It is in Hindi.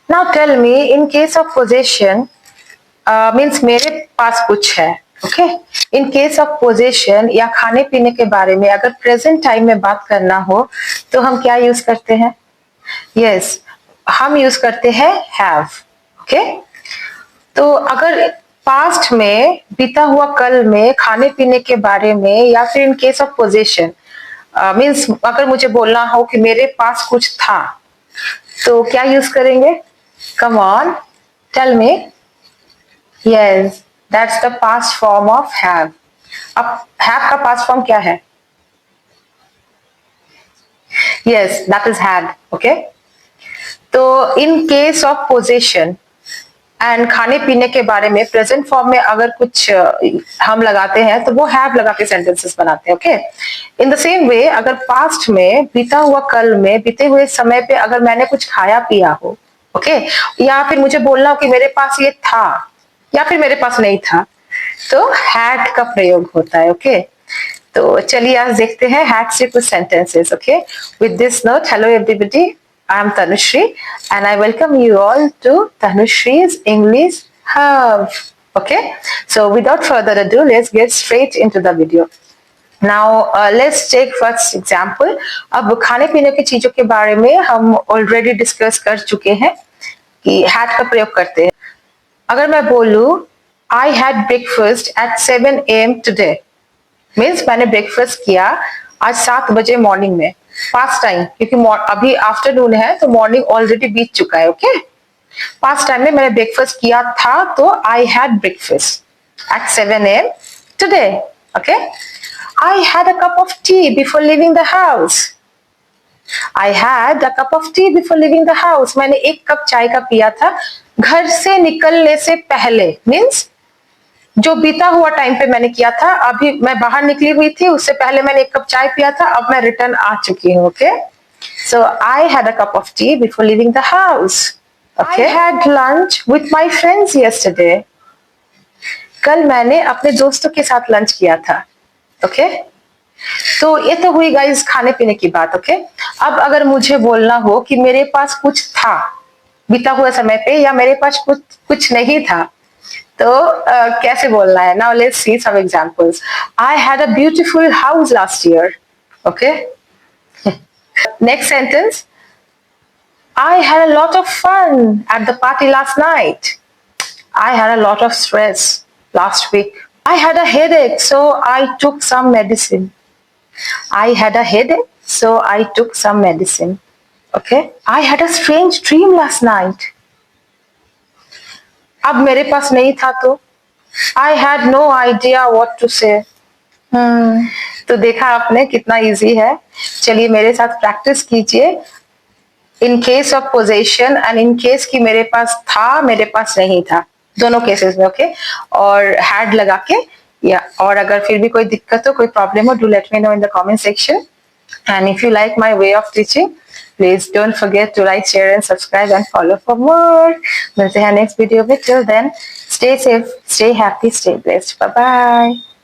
Now tell me in case of possession means मेरे पास कुछ है, okay. In case of possession या खाने पीने के बारे में अगर प्रेजेंट टाइम में बात करना हो तो हम क्या यूज करते हैं? यस, हम यूज करते हैं हैव, ओके। तो अगर पास्ट में, बीता हुआ कल में खाने पीने के बारे में या फिर इन केस ऑफ पोजेशन मीन्स अगर मुझे बोलना हो कि मेरे पास कुछ था तो क्या यूज करेंगे? Come on, tell me. Yes, that's the past form of have. अब हैव का पास्ट फॉर्म क्या है? Yes, that is had, okay. तो in case of possession and खाने पीने के बारे में प्रेजेंट फॉर्म में अगर कुछ हम लगाते हैं तो वो हैव लगा के सेंटेंसेस बनाते हैं, okay. In the same way अगर पास्ट में, बीता हुआ कल में, बीते हुए समय पे अगर मैंने कुछ खाया पिया हो, ओके, या फिर मुझे बोलना हो कि मेरे पास ये था या फिर मेरे पास नहीं था, तो हैड का प्रयोग होता है, ओके। तो चलिए आज देखते हैं हैड से कुछ sentences, okay. With this note, hello everybody, I am Tanushree and I welcome you all to Tanushree's English Hub. Okay, so without further ado, let's get straight into the video. Now let's take first example. अब खाने पीने की चीजों के बारे में हम ऑलरेडी डिस्कस कर चुके हैं कि had का प्रयोग करते हैं। अगर मैं बोलूं I had breakfast at 7 AM today, means मैंने ब्रेकफास्ट किया आज 7 बजे मॉर्निंग में। पास्ट टाइम, क्योंकि अभी आफ्टरनून है तो मॉर्निंग ऑलरेडी बीत चुका है, ओके। पास्ट टाइम में मैंने ब्रेकफास्ट किया था तो I had breakfast at 7 AM today, okay. I had a cup of tea before living the house. I had a cup of tea before living the house, मैंने एक कप चाय का पिया था घर से निकलने से पहले, मीन्स जो बीता हुआ टाइम पे मैंने किया था, अभी मैं बाहर निकली हुई थी, उससे पहले मैंने एक कप चाय पिया था, अब मैं रिटर्न आ चुकी हूँ, okay. So I had a cup of tea before living the house, okay. I had lunch with my friends yesterday, कल मैंने अपने दोस्तों के साथ लंच किया था, ओके। तो ये तो हुई गाइस खाने पीने की बात, ओके। अब अगर मुझे बोलना हो कि मेरे पास कुछ था बीता हुआ समय पे या मेरे पास कुछ नहीं था, तो कैसे बोलना है? Now let's see some examples. I had a beautiful house last year, okay. Next sentence, I had a lot of fun at the party last night, I had a lot of stress last week, I had a headache so I took some medicine, I had a headache so I took some medicine, okay. I had a strange dream last night, अब मेरे पास नहीं था तो I had no idea what to say. तो देखा आपने कितना इजी है। चलिए मेरे साथ प्रैक्टिस कीजिए इन case of possession and in case कि मेरे पास था, मेरे पास नहीं था, दोनों केसेस में, ओके। और हैड लगा के, या और अगर फिर भी कोई दिक्कत हो, कोई प्रॉब्लम हो, do let me know in the comment section. And if you like my way of teaching, please don't forget to like, share and subscribe and follow for more. मिलते हैं next video में। Till then, stay safe, stay happy, stay blessed. Bye bye.